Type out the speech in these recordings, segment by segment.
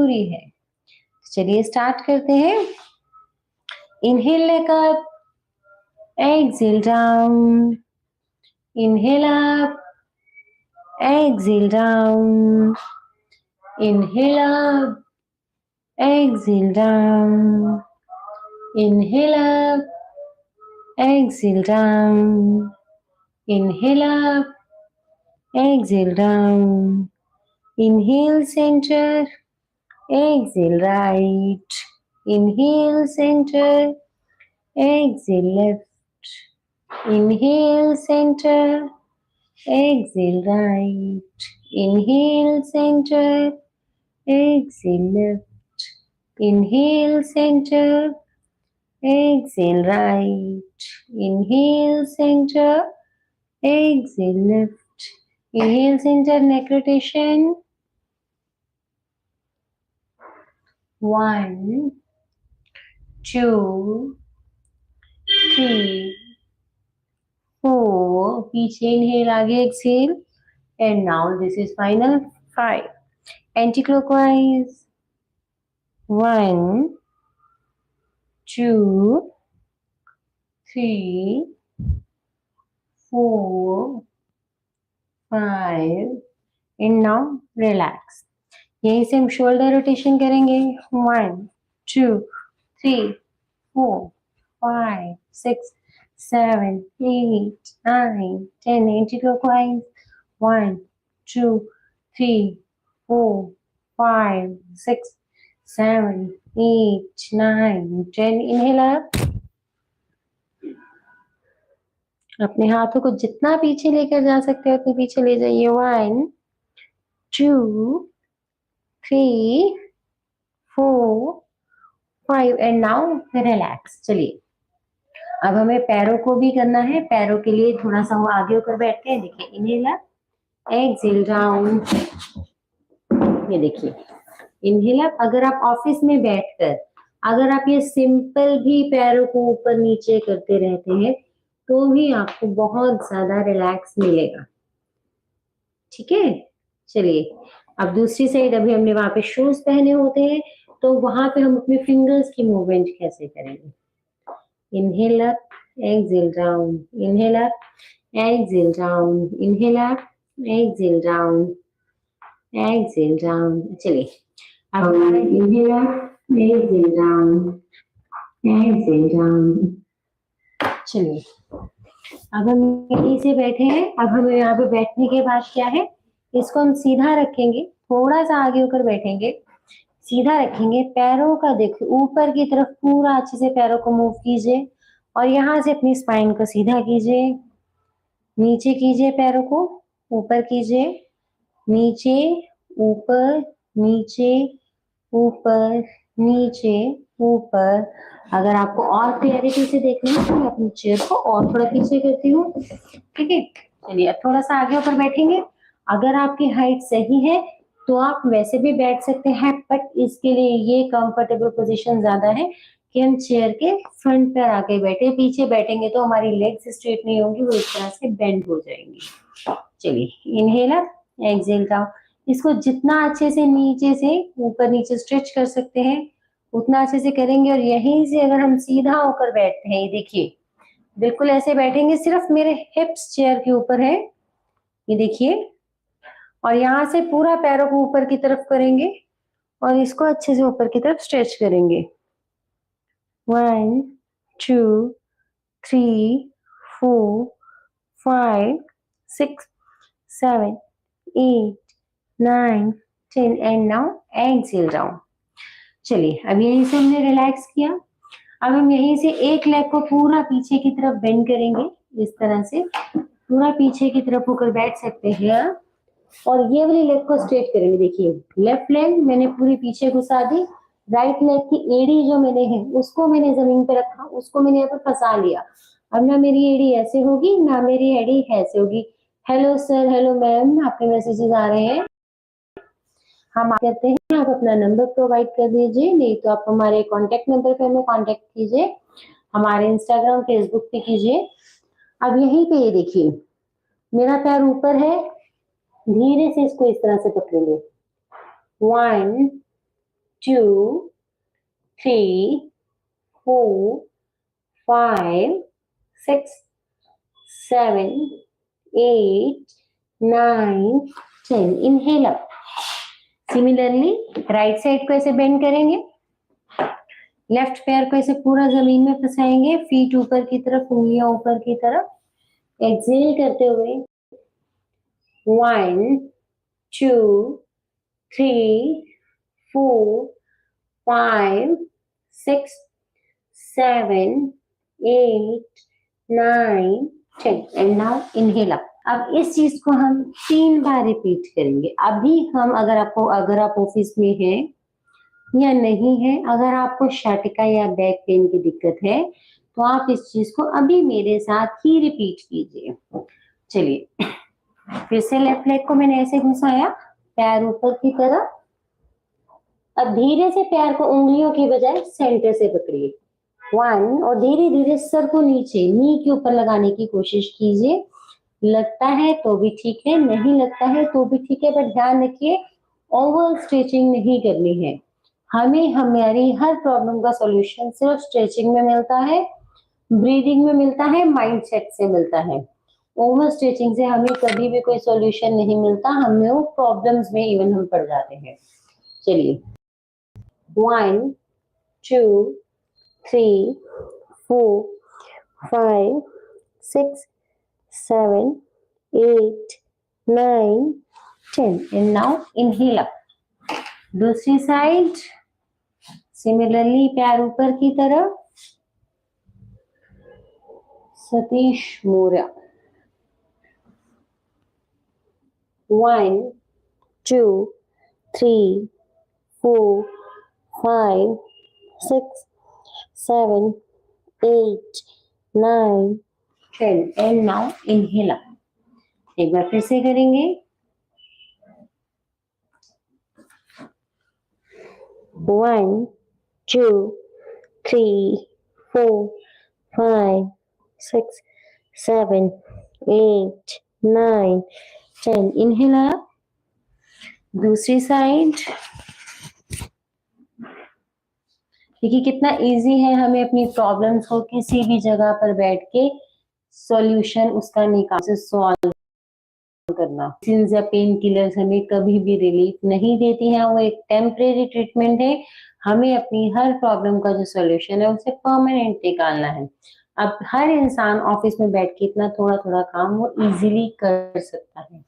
जरूरी है। चलिए स्टार्ट करते हैं। Inhale like up, exhale down, inhale up, exhale down, inhale up, exhale down, inhale up, exhale down, inhale up, exhale down, inhale center, exhale right, inhale center, exhale left, inhale center, exhale right, inhale center, exhale left, inhale center, exhale right, inhale center, exhale left, inhale center, neck rotation. 1, 2, 3, 4. पीछे inhale, आगे exhale, and now this is final. 5. Anti-clockwise. 1, 2, 3, 4, 5. And now relax. यहीं से हम shoulder rotation करेंगे. 1, 2, 3, 4, 5, 6, 7, 8, 9, 10. Anti-clockwise. 1, 2, 3, 4, 5, 6, 7, 8, 9, 10. Inhale up. अपने हाथों को जितना पीछे लेकर जा सकते हो उतने पीछे ले जाइए. 1, 2, 3, 4, 5. And now relax. चलिए अब हमें पैरों को भी करना है. पैरों के लिए थोड़ा सा वो आगे होकर बैठते हैं. देखिए इनहेल अप, एक्सहेल डाउन. ये देखिए इनहेल अप. अगर आप ऑफिस में बैठकर अगर आप ये सिंपल भी पैरों को ऊपर नीचे करते रहते हैं तो भी आपको बहुत ज्यादा रिलैक्स मिलेगा. ठीक है. चलिए अब दूसरी साइड. अभी हमने वहां पे शूज पहने होते हैं तो वहां पे हम अपने फिंगर्स की मूवमेंट कैसे करेंगे. Inhale up, exhale down, inhale up, exhale down, inhale up, exhale down, exhale down. चलिए अब inhale up, exhale down, exhale down. चलिए अब हम यहीं से बैठे हैं. अब हम यहाँ पे बैठने के बाद क्या है, इसको हम सीधा रखेंगे. थोड़ा सा आगे होकर बैठेंगे, सीधा रखेंगे. पैरों का देखिए ऊपर की तरफ पूरा अच्छे से पैरों को मूव कीजिए और यहाँ से अपनी स्पाइन को सीधा कीजिए. नीचे कीजिए, पैरों को ऊपर कीजिए. नीचे ऊपर, नीचे ऊपर, नीचे ऊपर. अगर आपको और क्लियरिटी से देखना है तो मैं अपनी चेयर को और थोड़ा पीछे करती हूँ. ठीक है. चलिए अब थोड़ा सा आगे ऊपर बैठेंगे. अगर आपकी हाइट सही है तो आप वैसे भी बैठ सकते हैं, बट इसके लिए ये कंफर्टेबल पोजीशन ज्यादा है कि हम चेयर के फ्रंट पर आके बैठे. पीछे बैठेंगे तो हमारी लेग्स स्ट्रेट नहीं होंगी, वो इस तरह से बेंड हो जाएंगी. चलिए इनहेल अप, एक्सहेल डाउन. इसको जितना अच्छे से नीचे से ऊपर नीचे स्ट्रेच कर सकते हैं उतना अच्छे से करेंगे. और यहीं से अगर हम सीधा होकर बैठते हैं, ये देखिए बिल्कुल ऐसे बैठेंगे, सिर्फ मेरे हिप्स चेयर के ऊपर है. ये देखिए. और यहाँ से पूरा पैरों को ऊपर की तरफ करेंगे और इसको अच्छे से ऊपर की तरफ स्ट्रेच करेंगे. 1, 2, 3, 4, 5, 6, 7, 8, 9, 10. And now exhale down. चलिए अब यहीं से हमने रिलैक्स किया. अब हम यहीं से एक लेग को पूरा पीछे की तरफ बेंड करेंगे. इस तरह से पूरा पीछे की तरफ होकर बैठ सकते हैं और ये वाली लेग को स्ट्रेट करेंगे. देखिए लेफ्ट लेग मैंने पूरी पीछे घुसा दी. राइट लेग की एड़ी जो मैंने है उसको मैंने जमीन पे रखा, उसको मैंने यहाँ पर फंसा लिया. अब ना मेरी एड़ी ऐसे होगी ना मेरी एड़ी ऐसे होगी. हेलो सर, हेलो मैम, आपके मैसेजेस आ रहे हैं. हम कहते हैं आप अपना नंबर प्रोवाइड कर दीजिए, नहीं तो आप हमारे कांटेक्ट नंबर पे हमें कांटेक्ट कीजिए. हमारे इंस्टाग्राम फेसबुक पे कीजिए. अब यहीं पे ये देखिए मेरा पैर ऊपर है. धीरे से इसको इस तरह से पकड़ेंगे. 1, 2, 3, 4, 5, 6, 7, 8, 9, 10. Inhale up. Similarly, right side को ऐसे बेंड करेंगे, लेफ्ट पैर को ऐसे पूरा जमीन में फंसाएंगे, फीट ऊपर की तरफ, उंगलियां ऊपर की तरफ. एक्सेल करते हुए 1, 2, 3, 4, 5, 6, 7, 8, 9, 10. And now inhale up. अब इस चीज को हम 3 बार रिपीट करेंगे. अभी हम अगर आप ऑफिस में हैं या नहीं है, अगर आपको शाटिका या बैक पेन की दिक्कत है तो आप इस चीज को अभी मेरे साथ ही रिपीट कीजिए. चलिए, फिर से लेफ्ट लेग को मैंने ऐसे घुसाया, पैर ऊपर की तरफ. अब धीरे से पैर को उंगलियों की बजाय सेंटर से पकड़िए. 1, और धीरे धीरे सर को नीचे नी के ऊपर लगाने की कोशिश कीजिए. लगता है तो भी ठीक है, नहीं लगता है तो भी ठीक है, पर ध्यान रखिए ओवर स्ट्रेचिंग नहीं करनी है. हमें हमारी हर प्रॉब्लम का सॉल्यूशन सिर्फ स्ट्रेचिंग में मिलता है, ब्रीदिंग में मिलता है, माइंडसेट से मिलता है. ओवर स्ट्रेचिंग से हमें कभी भी कोई सॉल्यूशन नहीं मिलता, हमें वो प्रॉब्लम्स में इवन हम पड़ जाते हैं. चलिए, 1, 2, 3, 4, 5, 6, 7, 8, 9, 10. And now inhale up. दूसरी साइड, सिमिलरली पैर ऊपर की तरफ. Satish Maurya. 1, 2, 3, 4, 5, 6, 7, 8, 9, 10. And now inhale up. एक बार फिर से करेंगे. 1, 2, 3, 4, 5, 6, 7, 8, 9, 10. Inhale up. दूसरी साइड. देखिए कितना इजी है हमें अपनी प्रॉब्लम्स को किसी भी जगह पर बैठ के सॉल्यूशन उसका निकाल से सॉल्व करना. पिल्स या पेन किलर्स हमें कभी भी रिलीफ नहीं देती हैं, वो एक टेम्परेरी ट्रीटमेंट है. हमें अपनी हर प्रॉब्लम का जो सॉल्यूशन है उसे परमानेंट निकालना है. अब हर इंसान ऑफिस में बैठ के इतना थोड़ा थोड़ा काम वो इजीली कर सकता है.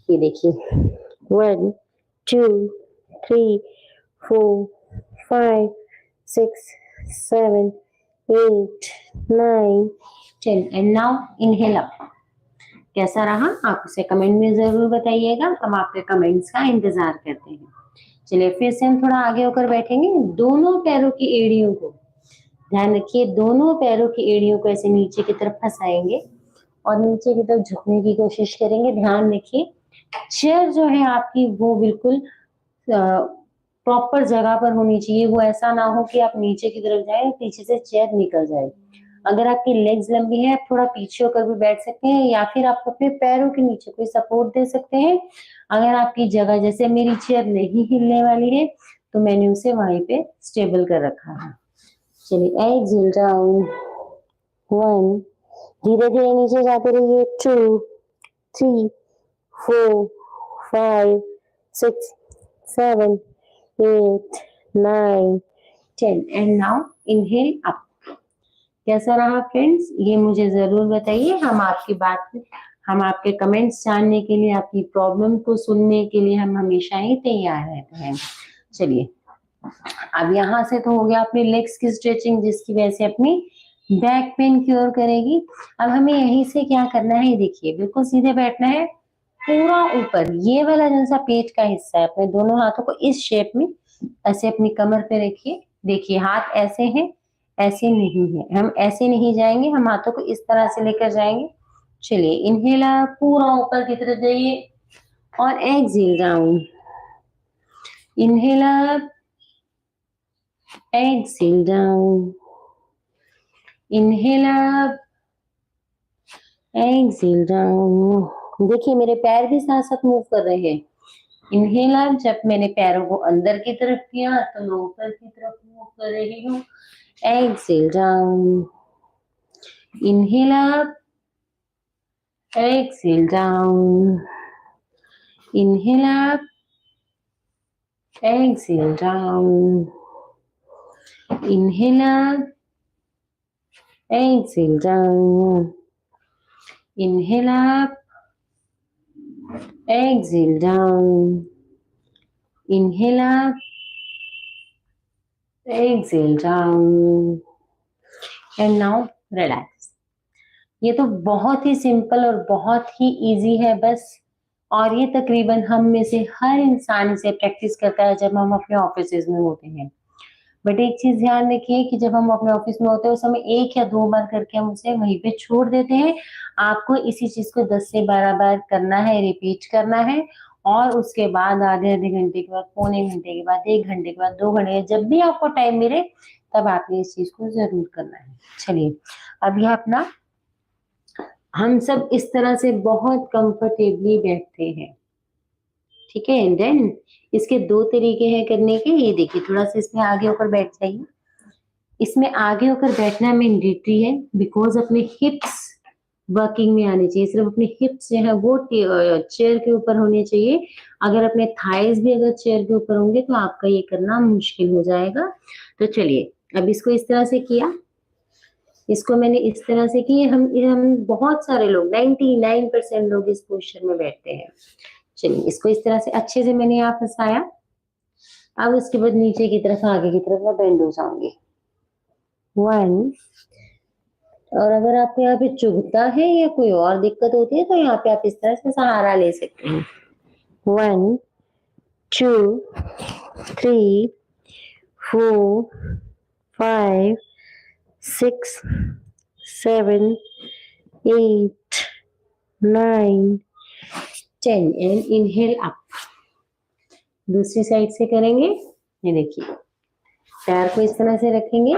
ये देखिए, 1, 2, 3, 4, 5, 6, 7, 8, 9, 10. And now inhale up. कैसा रहा आप उसे कमेंट में जरूर बताइएगा. हम आपके कमेंट्स का इंतजार करते हैं. चलिए, फिर से हम थोड़ा आगे होकर बैठेंगे. दोनों पैरों की एड़ियों को ध्यान रखिए, दोनों पैरों की एड़ियों को ऐसे नीचे की तरफ फंसाएंगे और नीचे की तरफ झुकने की कोशिश करेंगे. ध्यान रखिए चेयर जो है आपकी वो बिल्कुल प्रॉपर जगह पर होनी चाहिए. वो ऐसा ना हो कि आप नीचे की तरफ जाए, पीछे से चेयर निकल जाए. अगर आपकी लेग्स लंबी है, आप थोड़ा पीछे होकर भी बैठ सकते हैं या फिर आप अपने पैरों के नीचे कोई सपोर्ट दे सकते हैं. अगर आपकी जगह, जैसे मेरी चेयर नहीं हिलने वाली है तो मैंने उसे वहीं पे स्टेबल कर रखा है. चलिए, एक्सेल डाउन. 1, धीरे धीरे नीचे जाते रहिए. 2, 3, 4, 5, 6, 7, 8, 9, 10. And now inhale up. कैसा रहा फ्रेंड्स, ये मुझे जरूर बताइए. हम आपके कमेंट्स जानने के लिए, आपकी प्रॉब्लम को सुनने के लिए हम हमेशा ही तैयार रहते हैं. चलिए, अब यहाँ से तो हो गया अपने लेग्स की स्ट्रेचिंग, जिसकी वजह से अपनी बैक पेन क्योर करेगी. अब हमें यहीं से क्या करना है, देखिए बिल्कुल सीधे बैठना है, पूरा ऊपर. ये वाला जो सा पेट का हिस्सा है, अपने दोनों हाथों को इस शेप में ऐसे अपनी कमर पे रखिए. देखिए हाथ ऐसे हैं, ऐसे नहीं है. हम ऐसे नहीं जाएंगे, हम हाथों को इस तरह से लेकर जाएंगे. चलिए, इनहेल अप, पूरा ऊपर की तरफ जाइए और exhale down. Inhale up, exhale down. Inhale up, exhale down. देखिए मेरे पैर भी साथ साथ मूव कर रहे हैं. इनहेल जब मैंने पैरों को अंदर की तरफ किया तो मैं ऊपर की तरफ मूव कर रही हूँ। Exhale down, inhale up, exhale down, inhale up, exhale down, inhale up, exhale down, inhale up, exhale down, inhale up, exhale down, and now relax. ये तो बहुत ही सिंपल और बहुत ही इजी है बस, और ये तकरीबन हम में से हर इंसान इसे प्रैक्टिस करता है जब हम अपने ऑफिस में होते हैं। बट एक चीज ध्यान रखिए कि जब हम अपने ऑफिस में होते हैं उस समय 1 या 2 बार करके हम उसे वहीं पे छोड़ देते हैं। आपको इसी चीज को 10 से 12 बार करना है, रिपीट करना है, और उसके बाद आधे-आधे घंटे के बाद, पौने घंटे के बाद, 1 घंटे के बाद, 2 घंटे, जब भी आपको टाइम मिले तब आपने इस चीज को जरूर करना है। चलिए, अब यह अपना हम सब इस तरह से बहुत कंफर्टेबली बैठते हैं, ठीक है। एंड देन इसके 2 तरीके हैं करने के। ये देखिए, थोड़ा सा इसमें आगे होकर बैठ जाइए। इसमें आगे होकर बैठना मैंडेटरी है बिकॉज अपने हिप्स वर्किंग में आने चाहिए। सिर्फ अपने हिप्स जो है वो चेयर के ऊपर होने चाहिए। अगर अपने थाइज भी अगर चेयर के ऊपर होंगे तो आपका ये करना मुश्किल हो जाएगा। तो चलिए, अब इसको इस तरह से किया, इसको मैंने इस तरह से की। हम बहुत सारे लोग 99% लोग इस पोस्चर में बैठते हैं। चलिए, इसको इस तरह से अच्छे से मैंने यहाँ फंसाया। अब उसके बाद नीचे की तरफ, आगे की तरफ मैं बेंड हो जाऊंगी। 1, और अगर आपको यहाँ पे चुभता है या कोई और दिक्कत होती है तो यहाँ पे आप इस तरह से सहारा ले सकते हैं। 1, 2, 3, 4, 5, 6, 7, 8, 9, 10 एंड इनहेल अप। दूसरी साइड से करेंगे। ये देखिए, पैर को इस तरह से रखेंगे,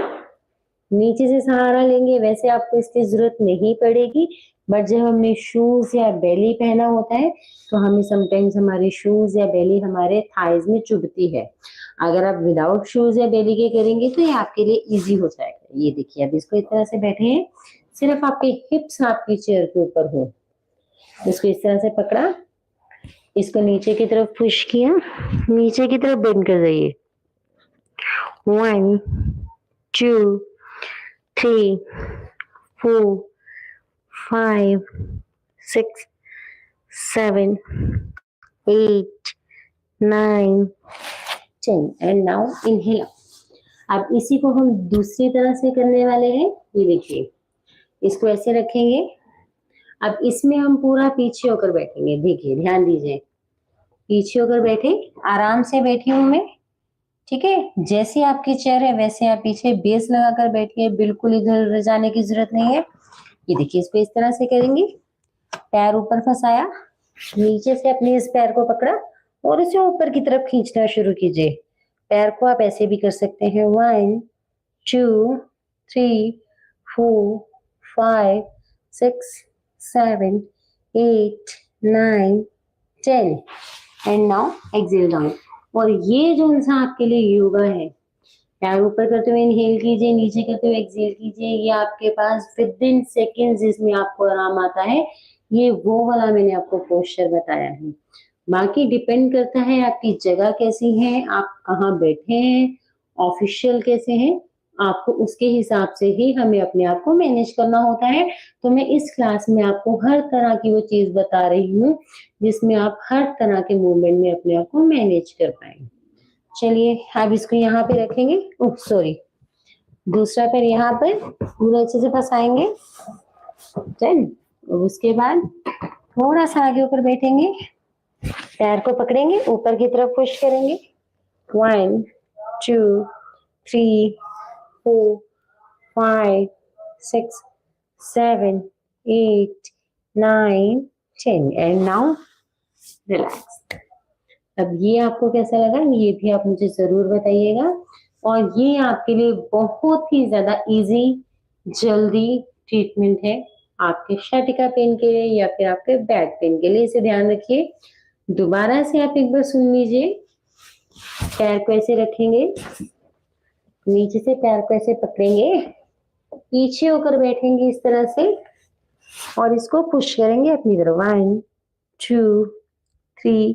नीचे से सहारा लेंगे। वैसे आपको इसकी जरूरत नहीं पड़ेगी, बट जब हमने शूज या बेली पहना होता है तो हमें समटाइम्स हमारे शूज या बेली हमारे थाइज में चुभती है। अगर आप विदाउट शूज या बेली के करेंगे तो ये आपके लिए इजी हो जाएगा। ये देखिए, अब इसको इस तरह से बैठे हैं, सिर्फ आपके हिप्स आपकी चेयर के ऊपर हो। इसको इस तरह से पकड़ा, इसको नीचे की तरफ पुश किया, नीचे की तरफ बेंड कर जाइए। 1, 2, 3, 4, 5, 6, 7, 8, 9, 10 एंड नाउ इनहेल। अब इसी को हम दूसरी तरह से करने वाले हैं। ये देखिए, इसको ऐसे रखेंगे। अब इसमें हम पूरा पीछे होकर बैठेंगे। देखिए, ध्यान दीजिए, पीछे होकर बैठे, आराम से बैठी हूं मैं, ठीक है। जैसी आपकी चेयर है वैसे आप पीछे बेस लगाकर बैठिए, बिल्कुल इधर उधर जाने की जरूरत नहीं है। ये देखिए, इसको इस तरह से करेंगे, पैर ऊपर फंसाया, नीचे से अपने इस पैर को पकड़ा और इसे ऊपर की तरफ खींचना शुरू कीजिए। पैर को आप ऐसे भी कर सकते हैं। 1, 2, 3, 4, 5, 6, 7, 8, 9, 10 एंड नाउ एक्सेल डाउन। और ये जो सा आपके लिए योगा है, पैर ऊपर करते हुए इनहेल कीजिए, नीचे करते हुए एक्सेल कीजिए। ये आपके पास विद इन सेकेंड्स जिसमें आपको आराम आता है, ये वो वाला मैंने आपको पोस्चर बताया है। बाकी डिपेंड करता है आपकी जगह कैसी है, आप कहाँ बैठे हैं, ऑफिशियल कैसे हैं, आपको उसके हिसाब से ही हमें अपने आप को मैनेज करना होता है। तो मैं इस क्लास में आपको हर तरह की वो चीज बता रही हूँ जिसमें आप हर तरह के मूवमेंट में अपने आप को मैनेज कर पाएंगे। चलिए, अब इसको यहाँ पे रखेंगे। ओह सॉरी, दूसरा पैर यहाँ पर पूरा अच्छे से फंसाएंगे। डन। उसके बाद थोड़ा सा आगे ऊपर बैठेंगे, पैर को पकड़ेंगे, ऊपर की तरफ पुश करेंगे। 1, 2, 3, 4, 5, 6, 7, 8, 9, 10 एंड नाउ रिलैक्स। अब ये आपको कैसा लगा, ये भी आप मुझे जरूर बताइएगा। और ये आपके लिए बहुत ही ज्यादा इजी, जल्दी ट्रीटमेंट है आपके शर्टिका पेन के लिए या फिर आपके बैक पेन के लिए। इसे ध्यान रखिए, दोबारा से आप एक बार सुन लीजिए। पैर को ऐसे रखेंगे, नीचे से पैर को ऐसे पकड़ेंगे, पीछे होकर बैठेंगे इस तरह से और इसको पुश करेंगे अपनी तरफ। 1 2 3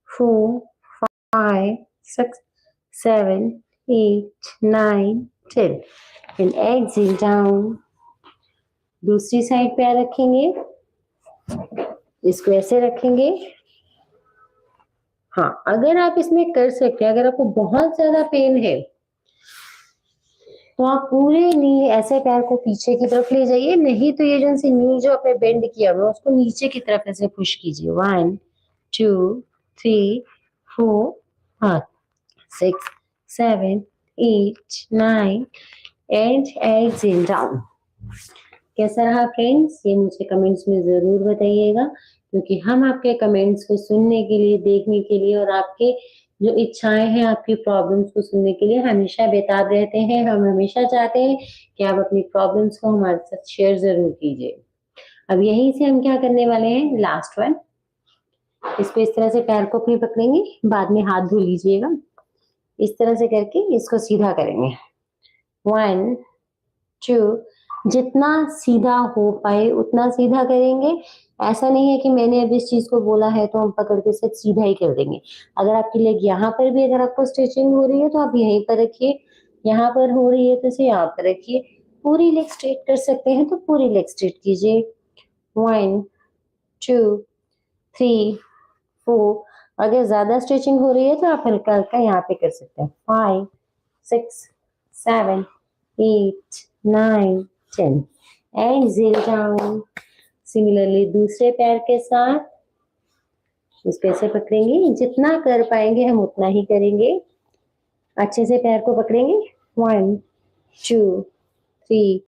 4 5 6 7 8 9 10 एंड एक्सेल डाउन। दूसरी साइड पैर रखेंगे, इसको ऐसे रखेंगे। हाँ, अगर आप इसमें कर सकते हैं, अगर आपको बहुत ज्यादा पेन है तो आप पूरे नी ऐसे पैर को पीछे की तरफ ले जाइए, नहीं तो ये नी जो आपने बेंड किया हुआ उसको नीचे की तरफ ऐसे पुश कीजिए। 1 2 3 4 5 6 7 8 9 एंड एक्सेल डाउन। कैसा रहा फ्रेंड्स, ये मुझे कमेंट्स में जरूर बताइएगा, क्योंकि हम आपके कमेंट्स को सुनने के लिए, देखने के लिए और आपके जो इच्छाएं हैं, आपकी प्रॉब्लम्स को सुनने के लिए हमेशा बेताब रहते हैं। हम हमेशा चाहते हैं कि आप अपनी प्रॉब्लम्स को हमारे साथ शेयर जरूर कीजिए। अब यहीं से हम क्या करने वाले हैं, लास्ट वन, इसको इस तरह से पैर को अपने पकड़ेंगे, बाद में हाथ धो लीजिएगा। इस तरह से करके इसको सीधा करेंगे। 1 2, जितना सीधा हो पाए उतना सीधा करेंगे। ऐसा नहीं है कि मैंने अब इस चीज को बोला है तो हम पकड़ के सिर्फ सीधा ही कर देंगे। अगर आपकी लेग यहाँ पर भी अगर आपको स्ट्रेचिंग हो रही है तो आप यहीं पर रखिए, यहाँ पर हो रही है तो इसे यहाँ पर रखिए। पूरी लेग स्ट्रेट कर सकते हैं तो पूरी लेग स्ट्रेट कीजिए। 1 2 3 4, अगर ज्यादा स्ट्रेचिंग हो रही है तो आप हल्का हल्का यहाँ पे कर सकते हैं। 5 6 7 8 9 10 एक्सेल डाउन। सिमिलरली दूसरे पैर के साथ इसको ऐसे पकड़ेंगे, जितना कर पाएंगे हम उतना ही करेंगे। अच्छे से पैर को पकड़ेंगे। 1 2 3